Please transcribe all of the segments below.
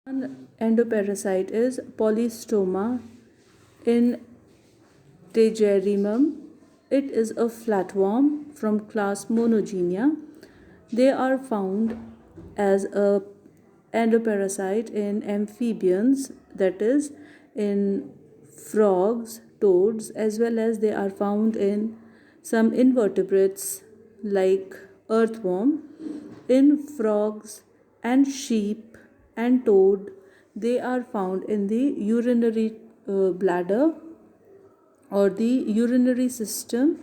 One endoparasite is Polystoma integerrimum. It is a flatworm from class Monogenia. They are found as a endoparasite in amphibians, that is, in frogs, toads, as well as they are found in some invertebrates like earthworm, in frogs and sheep and toad. They are found in the urinary bladder or the urinary system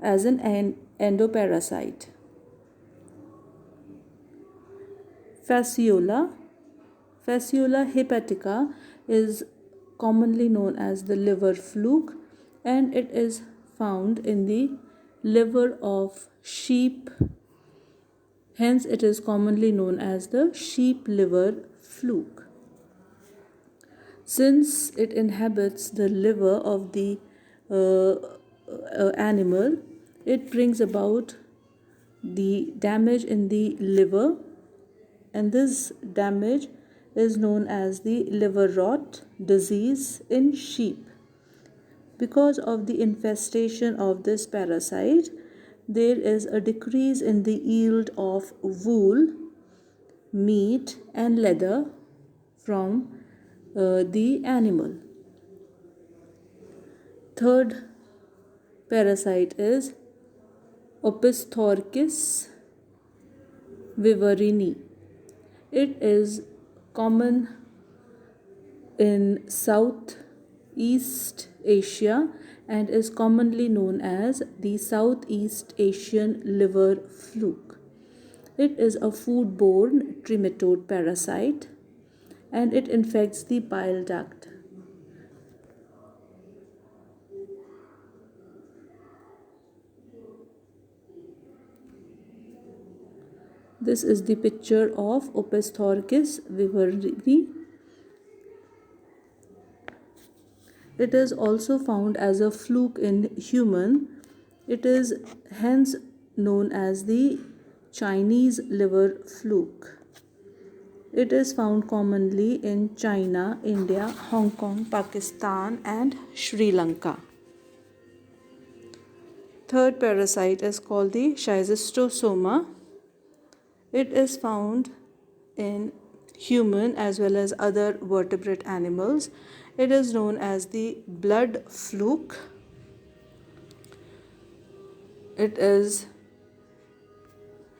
as an endoparasite. Fasciola. Fasciola hepatica is commonly known as the liver fluke, and it is found in the liver of sheep. Hence, it is commonly known as the sheep liver fluke. Since it inhabits the liver of the animal, it brings about the damage in the liver, and this damage is known as the liver rot disease in sheep. Because of the infestation of this parasite, there is a decrease in the yield of wool, meat, and leather from the animal. Third parasite is Opisthochus viverrini. It is common in Southeast Asia and is commonly known as the Southeast Asian liver fluke. It is a foodborne trematode parasite and it infects the bile duct. This is the picture of Opisthochus viverrini. It is also found as a fluke in human. It is hence known as the Chinese liver fluke. It is found commonly in China, India, Hong Kong, Pakistan, and Sri Lanka. Third parasite is called the Schistosoma. It is found in human as well as other vertebrate animals. It is known as the blood fluke. It is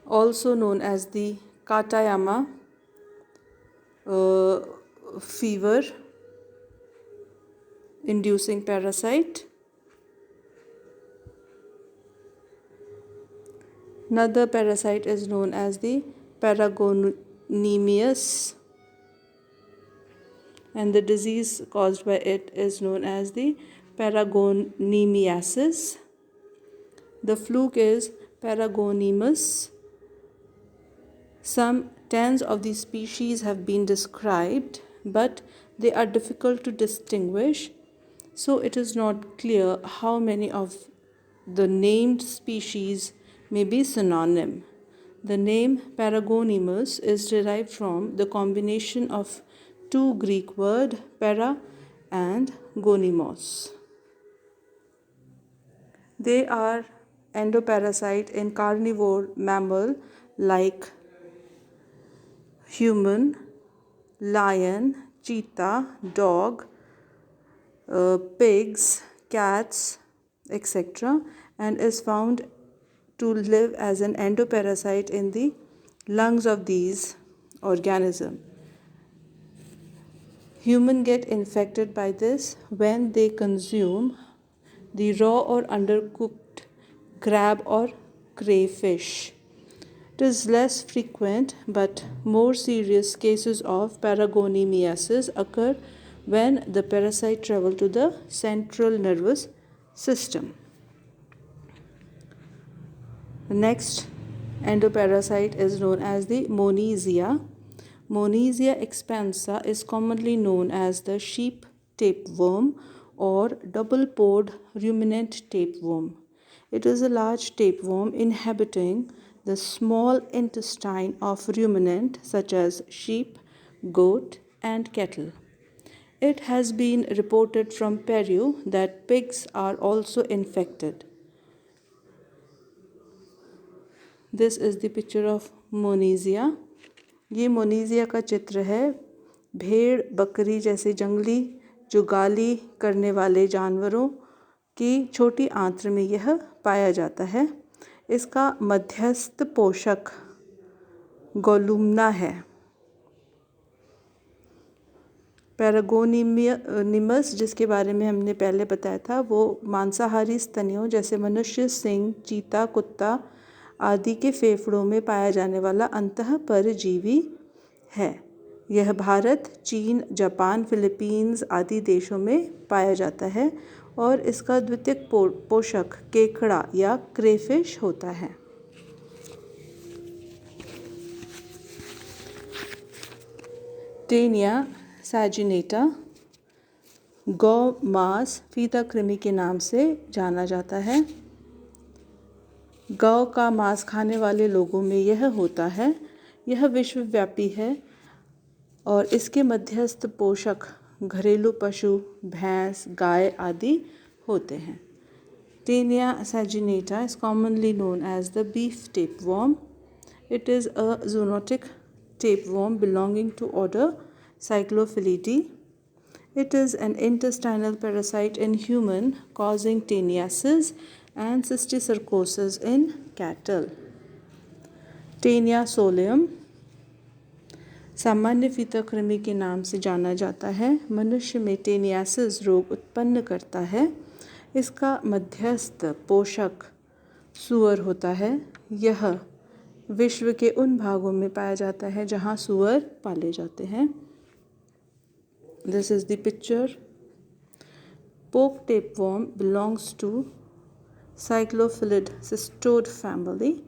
also known as the Katayama fever inducing parasite. Another parasite is known as the Paragonemius, and the disease caused by it is known as the Paragonemiasis. The fluke is Paragonemus. Some tens of these species have been described, but they are difficult to distinguish, so it is not clear how many of the named species may be synonym. The name Paragonemus is derived from the combination of two Greek words, para and gonemos. They are endoparasite in carnivore mammal like human, lion, cheetah, dog, pigs, cats, etc., and is found to live as an endoparasite in the lungs of these organisms. Humans get infected by this when they consume the raw or undercooked crab or crayfish. It is less frequent, but more serious cases of paragonemiasis occur when the parasite travels to the central nervous system. The next endoparasite is known as the Monesia. Monesia expansa is commonly known as the sheep tapeworm or double-pored ruminant tapeworm. It is a large tapeworm inhabiting the small intestine of ruminant such as sheep, goat, and cattle. It has been reported from Peru that pigs are also infected. This is the picture of मोनीजिया. ये मोनीजिया का चित्र है. भेड़, बकरी जैसे जंगली जुगाली करने वाले जानवरों की छोटी आंत्र में यह पाया जाता है. इसका मध्यस्थ पोषक गोलुमना है. पैरागोनिमस, जिसके बारे में हमने पहले बताया था, वो मांसाहारी स्तनियों जैसे मनुष्य, सिंह, चीता, कुत्ता आदि के फेफड़ों में पाया जाने वाला अंतःपरजीवी है. यह भारत, चीन, जापान, फिलीपींस आदि देशों में पाया जाता है और इसका द्वितीयक पोषक केकड़ा या क्रेफिश होता है. टेनिया सैजिनेटा गौ मांस फीता कृमि के नाम से जाना जाता है. गौ का मांस खाने वाले लोगों में यह होता है. यह विश्वव्यापी है और इसके मध्यस्थ पोषक घरेलू पशु, भैंस, गाय आदि होते हैं. Taenia सैजिनेटा is commonly known as the beef tapeworm. It is a zoonotic tapeworm belonging to order Cyclophilidae. It is an intestinal parasite in human, causing teniasis and cysticercosis in cattle. Taenia solium सामान्य फीता कृमि के नाम से जाना जाता है. मनुष्य में टेनियासिस रोग उत्पन्न करता है. इसका मध्यस्थ पोषक सूअर होता है. यह विश्व के उन भागों में पाया जाता है जहाँ सूअर पाले जाते हैं. This is the picture. Poke tapeworm belongs to Cyclophilid cystode family,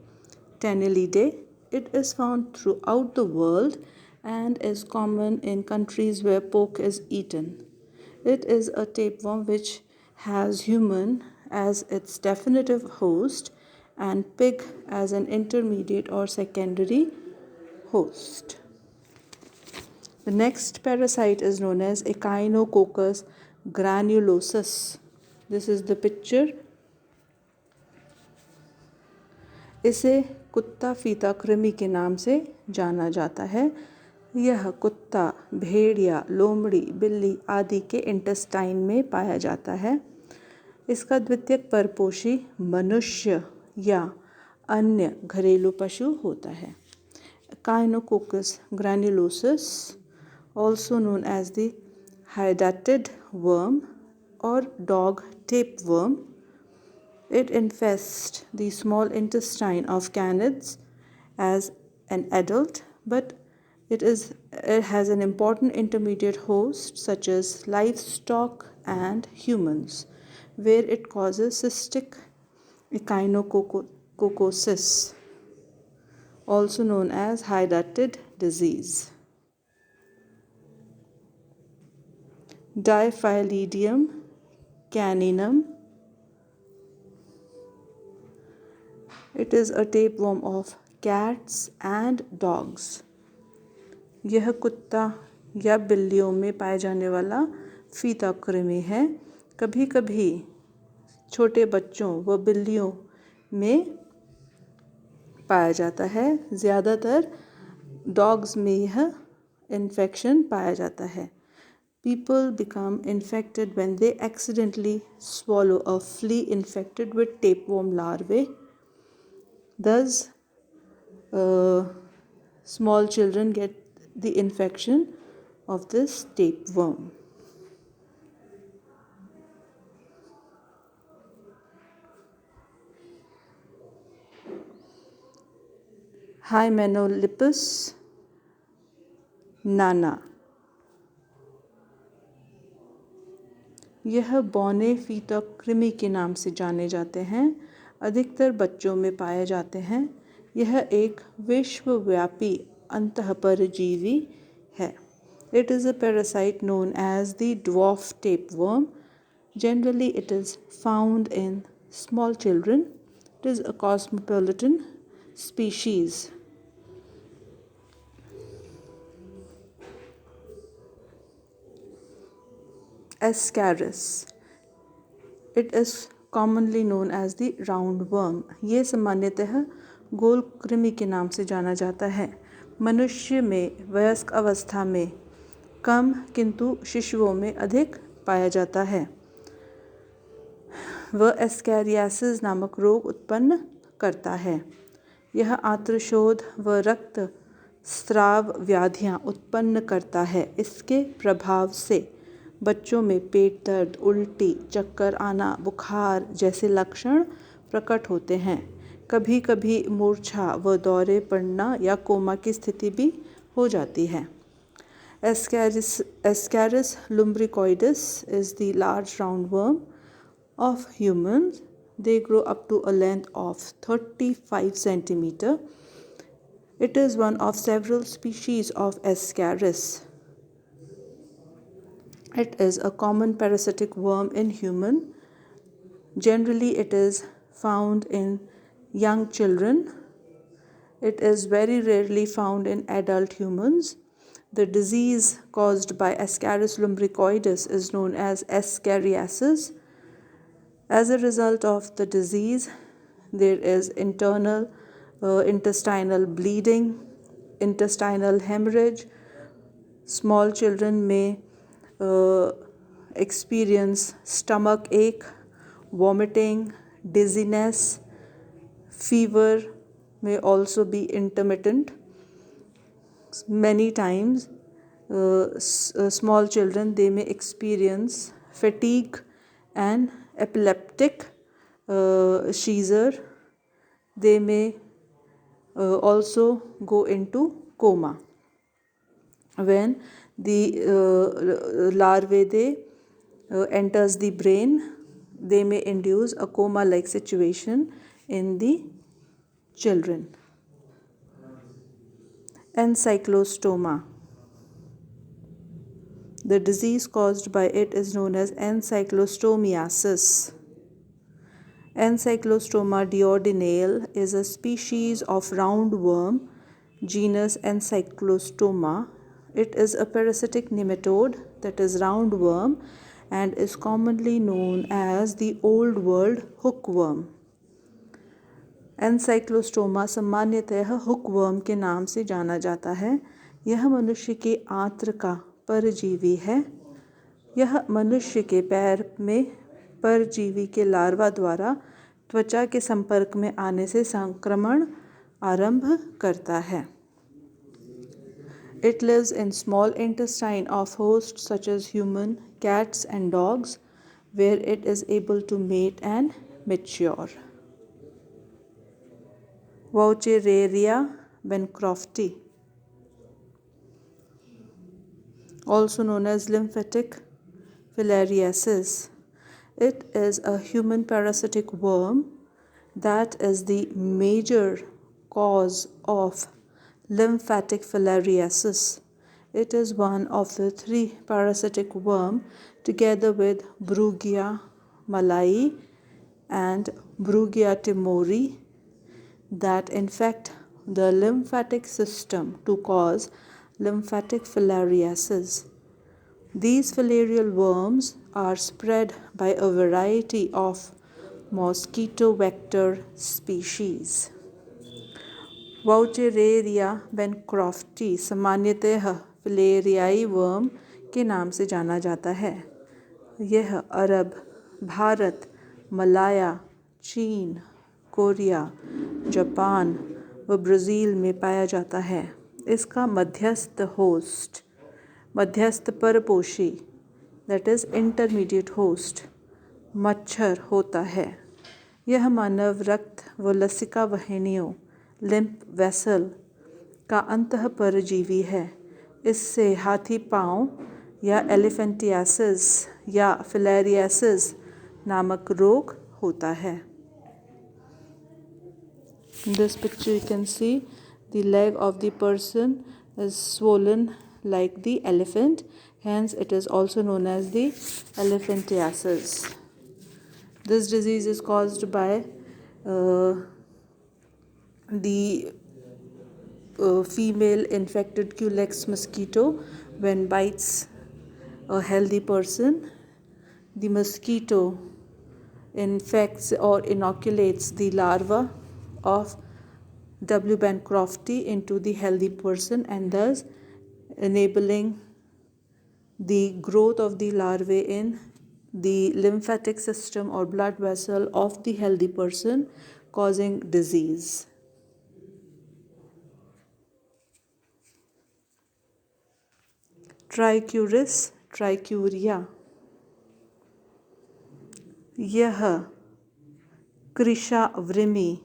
Tannelidae. It is found throughout the world and is common in countries where pork is eaten. It is a tapeworm which has human as its definitive host and pig as an intermediate or secondary host. The next parasite is known as Echinococcus granulosus. This is the picture. इसे कुत्ता फीता कृमि के नाम से जाना जाता है. यह कुत्ता, भेड़िया, लोमड़ी, बिल्ली आदि के इंटेस्टाइन में पाया जाता है. इसका द्वितीयक परपोषी मनुष्य या अन्य घरेलू पशु होता है. Echinococcus granulosus, also known as the hydatid worm or dog tapeworm. It infests the small intestine of canids as an adult, but it has an important intermediate host such as livestock and humans, where it causes cystic echinococcosis, also known as hydatid disease. Diphyllidium caninum. It is a tapeworm of cats and dogs. यह कुत्ता या बिल्लियों में पाए जाने वाला फीता कृमि है. कभी कभी छोटे बच्चों व बिल्लियों में पाया जाता है. ज़्यादातर डॉग्स में यह इन्फेक्शन पाया जाता है. People become infected when they accidentally swallow a flea infected with tapeworm larvae. Thus, small children get the infection of this tapeworm. Hymenolipus nana. यह बौने फीता कृमि के नाम से जाने जाते हैं. अधिकतर बच्चों में पाए जाते हैं. यह एक विश्वव्यापी अंतःपरजीवी है. It is a parasite known as the dwarf tapeworm. Generally, it is found in small children. It is a cosmopolitan species. Ascaris. It is commonly known as the roundworm. ये सामान्यतः गोल कृमि के नाम से जाना जाता है. मनुष्य में वयस्क अवस्था में कम किंतु शिशुओं में अधिक पाया जाता है. वह एस्कैरियासिस नामक रोग उत्पन्न करता है. यह आंत्रशोथ व रक्त स्राव व्याधियाँ उत्पन्न करता है. इसके प्रभाव से बच्चों में पेट दर्द, उल्टी, चक्कर आना, बुखार जैसे लक्षण प्रकट होते हैं. कभी कभी मूर्छा व दौरे पड़ना या कोमा की स्थिति भी हो जाती है. Ascaris lumbricoides is the large roundworm of humans. They grow up to a length of 35 centimeter. It is one of several species of Ascaris. It is a common parasitic worm in human. Generally, it is found in young children. It is very rarely found in adult humans. The disease caused by Ascaris lumbricoides is known as ascariasis. As a result of the disease, there is intestinal bleeding, intestinal hemorrhage. Small children may experience stomach ache, vomiting, dizziness. Fever may also be intermittent. Many times, small children, they may experience fatigue and epileptic seizure. They may also go into coma. When the larvae enters the brain, they may induce a coma-like situation in the children. Encyclostoma. The disease caused by it is known as encyclostomiasis. Encyclostoma duodenale is a species of roundworm, genus Encyclostoma. It is a parasitic nematode, that is roundworm, and is commonly known as the Old World hookworm. Ancylostoma सामान्यतः hookworm के नाम से जाना जाता है. यह मनुष्य के आंत्र का परजीवी है. यह मनुष्य के पैर में परजीवी के लार्वा द्वारा त्वचा के संपर्क में आने से संक्रमण आरंभ करता है. It lives in small intestine of hosts such as human, cats and dogs, where it is able to mate and mature. Wuchereria bancrofti, also known as lymphatic filariasis. It is a human parasitic worm that is the major cause of lymphatic filariasis. It is one of the 3 parasitic worms together with Brugia malayi and Brugia timori that infect the lymphatic system to cause lymphatic filariasis. These filarial worms are spread by a variety of mosquito vector species. Wuchereria bancrofti सामान्यतः फिलेरियाई worm के नाम से जाना जाता है. यह अरब, भारत, मलाया, चीन, Korea, Japan व ब्राज़ील में पाया जाता है. इसका मध्यस्थ परपोषी that is intermediate host मच्छर होता है. यह मानव रक्त व लसिका वाहिनियों लिम्फ वेसल का अंतः परजीवी है. इससे हाथी पाँव या एलिफेंटियासिस या फिलेरियासिस नामक रोग होता है. In this picture you can see the leg of the person is swollen like the elephant, hence it is also known as the elephantiasis. This disease is caused by the female infected Culex mosquito when bites a healthy person. the mosquito infects or inoculates the larva of W. bancrofti into the healthy person, and thus enabling the growth of the larvae in the lymphatic system or blood vessel of the healthy person, causing disease. Trichuris trichuria, यह कृषाकृमि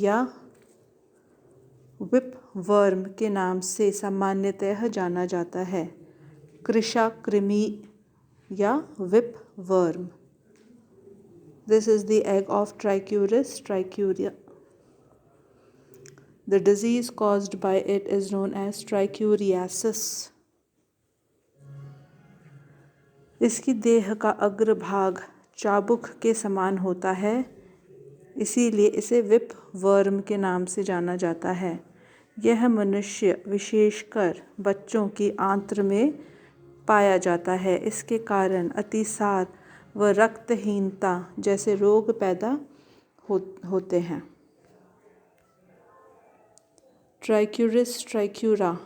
या whip worm के नाम से सामान्यतः जाना जाता है। कृषाकृमि या whip worm. This is the egg of Trichuris trichuria. The disease caused by it is known as trichuriasis. इसकी देह का अग्रभाग चाबुक के समान होता है, इसीलिए इसे विप वर्म के नाम से जाना जाता है। यह मनुष्य विशेषकर बच्चों की आंत्र में पाया जाता है। इसके कारण अतिसार व रक्तहीनता जैसे रोग पैदा होते हैं। Trichuris trichura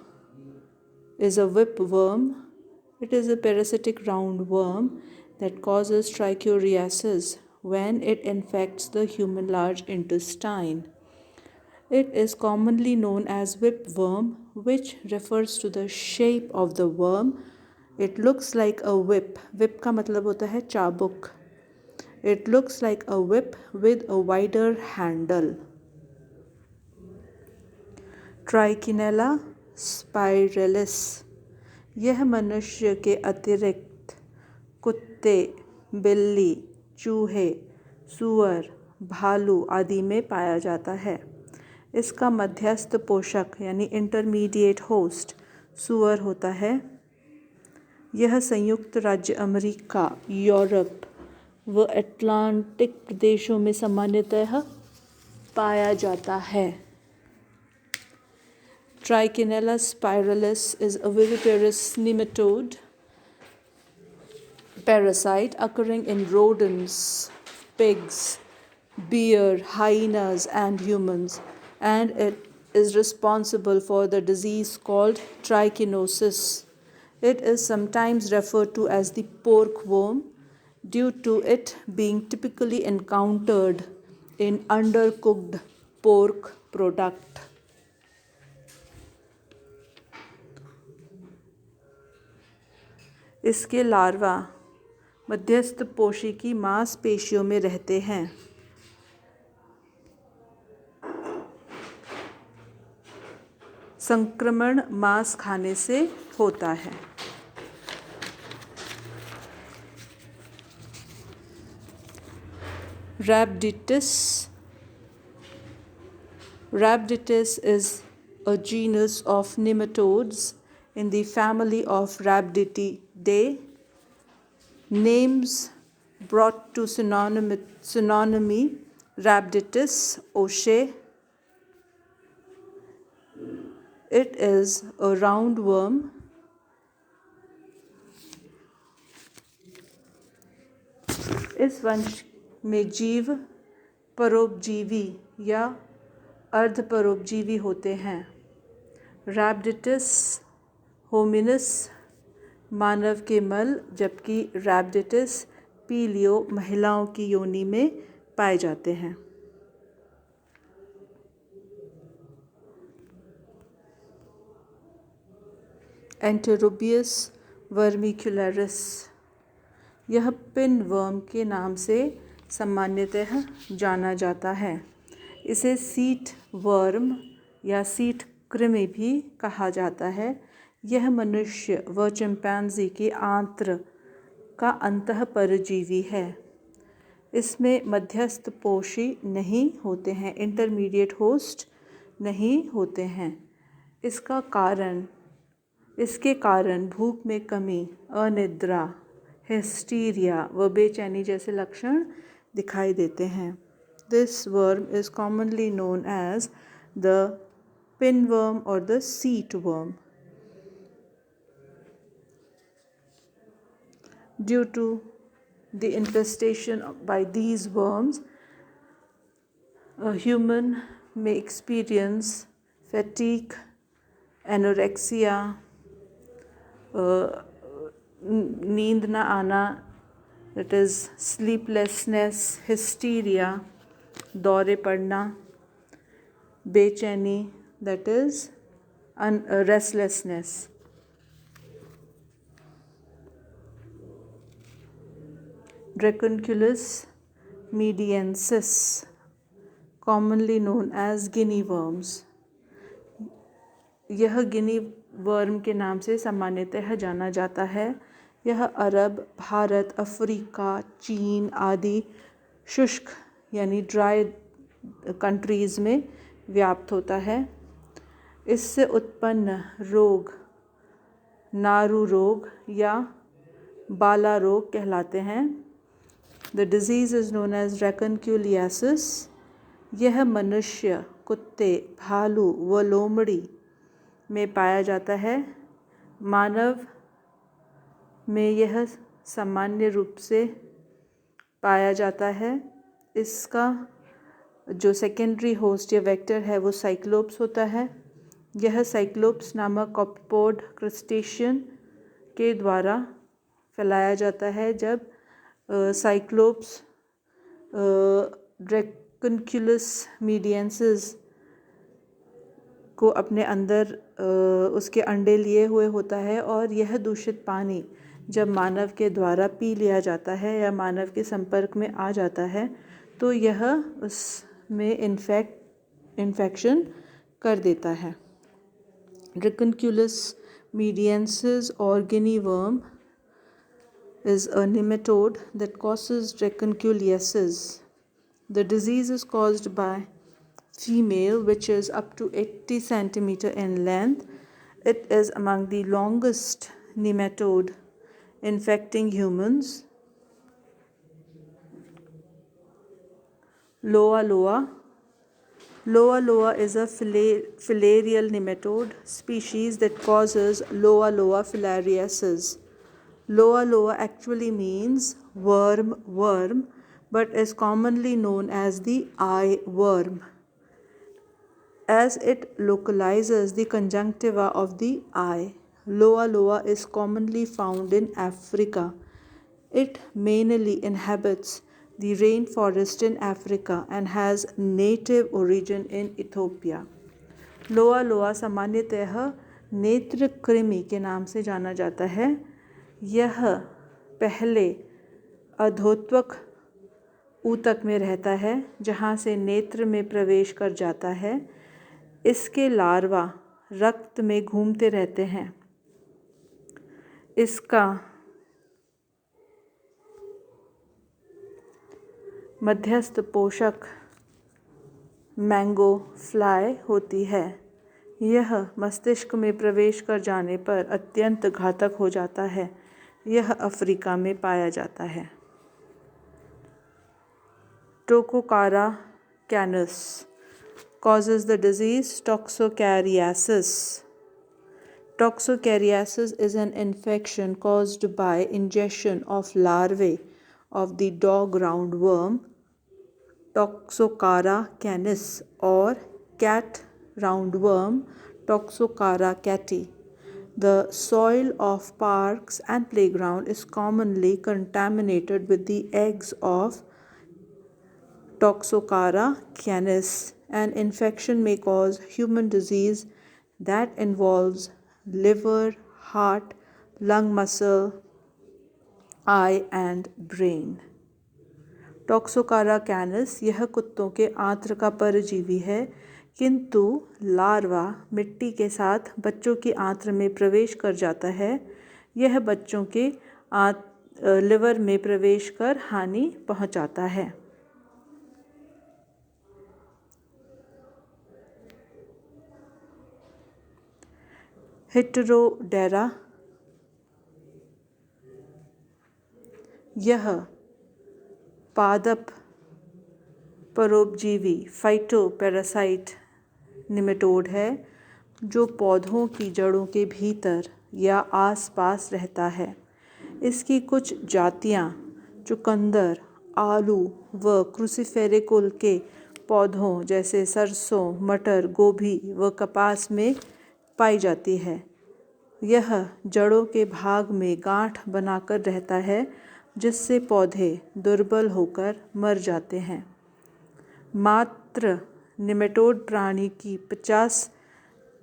is a whipworm. It is a parasitic roundworm that causes trichuriasis when it infects the human large intestine. It is commonly known as whipworm, which refers to the shape of the worm. It looks like a whip. Whip का मतलब होता है चाबुक. It looks like a whip with a wider handle. Trichinella spiralis, यह मनुष्य के अतिरिक्त कुत्ते, बिल्ली, चूहे, सूअर, भालू आदि में पाया जाता है। इसका मध्यस्थ पोषक यानी इंटरमीडिएट होस्ट सूअर होता है। यह संयुक्त राज्य अमेरिका, यूरोप व अटलांटिक प्रदेशों में सामान्यतः पाया जाता है। Trichinella spiralis is a viviparous nematode parasite occurring in rodents, pigs, bear, hyenas, and humans, and it is responsible for the disease called trichinosis. It is sometimes referred to as the pork worm due to it being typically encountered in undercooked pork product. इसके larva मध्यस्थ पोषी की मांसपेशियों में रहते हैं। संक्रमण मांस खाने से होता है। Rhabditis is a genus of nematodes in the family of Rhabditidae. Names brought to synonymy: Rhabditis o'Shea. It is a roundworm. इस वंश में जीव परोपजीवी या अर्धपरोपजीवी होते हैं। रैबिडिटिस होमिनिस मानव के मल, जबकि रैबिडिटिस पीलियो महिलाओं की योनि में पाए जाते हैं। एंटेरोबियस वर्मिकुलरिस, यह पिन वर्म के नाम से सामान्यतः जाना जाता है। इसे सीट वर्म या सीट कृमि भी कहा जाता है। यह मनुष्य व चिंपैंजी के आंत्र का अंतःपरजीवी है। इसमें मध्यस्थ पोषी नहीं होते हैं, इंटरमीडिएट होस्ट नहीं होते हैं। इसके कारण भूख में कमी, अनिद्रा, हिस्टीरिया व बेचैनी जैसे लक्षण दिखाई देते हैं। This worm is commonly known as the pinworm or the seat worm. Due to the infestation by these worms, a human may experience fatigue, anorexia, नींद ना आना, that is sleeplessness, hysteria, दौरे पड़ना, बेचैनी, that is restlessness. Dracunculus mediensis, commonly known as guinea worms. यह गिनी worm के नाम से सामान्यतः जाना जाता है। यह अरब, भारत, अफ्रीका, चीन आदि शुष्क यानी ड्राई कंट्रीज़ में व्याप्त होता है। इससे उत्पन्न रोग नारू रोग या बाला रोग कहलाते हैं। The disease is known as dracunculiasis. यह मनुष्य, कुत्ते, भालू व लोमड़ी में पाया जाता है। मानव में यह सामान्य रूप से पाया जाता है। इसका जो सेकेंडरी होस्ट या वेक्टर है वो साइक्लोप्स होता है। यह साइक्लोप्स नामक कॉपीपोड क्रस्टेशियन के द्वारा फैलाया जाता है। जब साइक्लोप्स ड्रैकनक्यूलिस मीडियंसिस को अपने अंदर उसके अंडे लिए हुए होता है और यह दूषित पानी जब मानव के द्वारा पी लिया जाता है या मानव के संपर्क में आ जाता है तो यह उसमें इन्फेक्शन कर देता है। ड्रैकनक्यूलिस मीडियंसिस और गिनी worm is a nematode that causes dracunculiasis. The disease is caused by female, which is up to 80 centimeter in length. It is among the longest nematode infecting humans. Loa loa. Loa loa is a filarial nematode species that causes Loa loa filariasis. Loa loa actually means worm, but is commonly known as the eye worm, as it localizes the conjunctiva of the eye. Loa loa is commonly found in Africa. It mainly inhabits the rainforest in Africa and has native origin in Ethiopia. लोआ लोआ सामान्यतः नेत्र कृमि के नाम से जाना जाता है। यह पहले अधोत्वक ऊतक में रहता है जहाँ से नेत्र में प्रवेश कर जाता है। इसके लार्वा रक्त में घूमते रहते हैं। इसका मध्यस्थ पोषक मैंगो फ्लाई होती है। यह मस्तिष्क में प्रवेश कर जाने पर अत्यंत घातक हो जाता है। यह अफ्रीका में पाया जाता है। टोकोकारा कैनस causes the disease toxocariasis. Toxocariasis is an infection caused by ingestion of larvae of the dog roundworm Toxocara canis or cat roundworm Toxocara cati. The soil of parks and playground is commonly contaminated with the eggs of Toxocara canis. An infection may cause human disease that involves liver, heart, lung muscle, eye and brain. टॉक्सोकारा कैनस यह कुत्तों के आंत्र का परजीवी है, किंतु larva मिट्टी के साथ बच्चों के आंत्र में प्रवेश कर जाता है। यह बच्चों के लिवर में प्रवेश कर हानि पहुंचाता है। हेटेरोडेरा यह पादप परोपजीवी फाइटोपैरासाइट निमेटोड है जो पौधों की जड़ों के भीतर या आसपास रहता है। इसकी कुछ जातियाँ चुकंदर, आलू व क्रूसीफेरे कुल के पौधों जैसे सरसों, मटर, गोभी व कपास में पाई जाती है। यह जड़ों के भाग में गांठ बनाकर रहता है, जिससे पौधे दुर्बल होकर मर जाते हैं। मात्र निमेटोड प्राणी की 50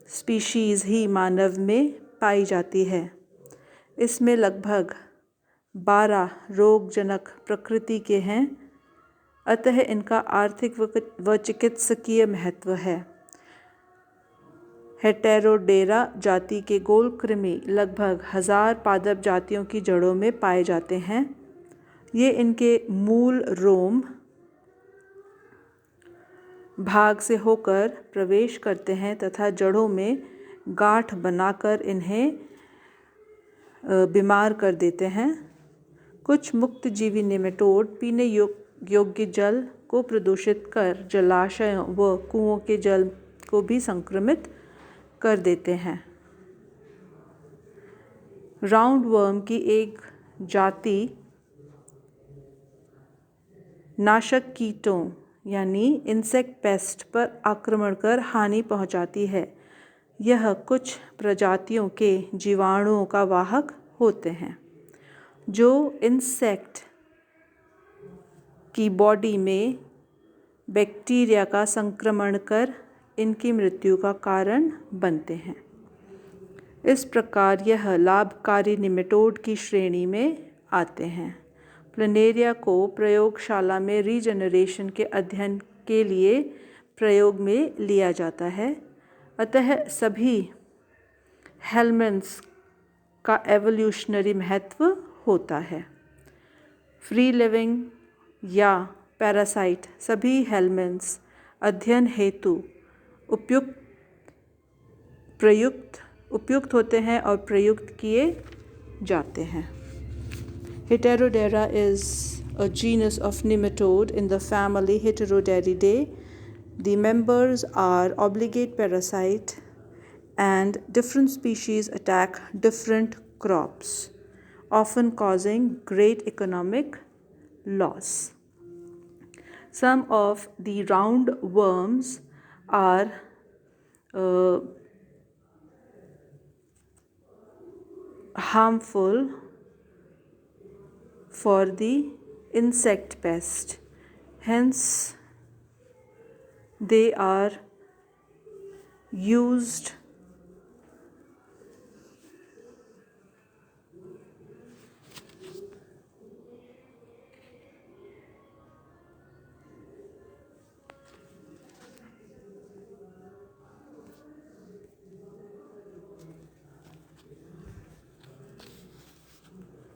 स्पीशीज़ ही मानव में पाई जाती है। इसमें लगभग 12 रोगजनक प्रकृति के हैं, अतः इनका आर्थिक व चिकित्सकीय महत्व है। हेटेरोडेरा जाति के गोलकृमि लगभग 1000 पादप जातियों की जड़ों में पाए जाते हैं। ये इनके मूल रोम भाग से होकर प्रवेश करते हैं तथा जड़ों में गांठ बनाकर इन्हें बीमार कर देते हैं। कुछ मुक्तजीवी नेमेटोड पीने योग्य जल को प्रदूषित कर जलाशयों व कुओं के जल को भी संक्रमित कर देते हैं। राउंडवर्म की एक जाति नाशक कीटों यानी इंसेक्ट पेस्ट पर आक्रमण कर हानि पहुंचाती है। यह कुछ प्रजातियों के जीवाणुओं का वाहक होते हैं, जो इंसेक्ट की बॉडी में बैक्टीरिया का संक्रमण कर इनकी मृत्यु का कारण बनते हैं। इस प्रकार यह लाभकारी निमेटोड की श्रेणी में आते हैं। प्लनेरिया को प्रयोगशाला में रीजनरेशन के अध्ययन के लिए प्रयोग में लिया जाता है, अतः सभी हेलमिन्थ्स का एवोल्यूशनरी महत्व होता है। फ्री लिविंग या पैरासाइट सभी हेलमिन्थ्स अध्ययन हेतु उपयुक्त होते हैं और प्रयुक्त किए जाते हैं। Heterodera is a genus of nematode in the family Heteroderidae. The members are obligate parasite and different species attack different crops, often causing great economic loss. Some of the roundworms are harmful for the insect pest. Hence, they are used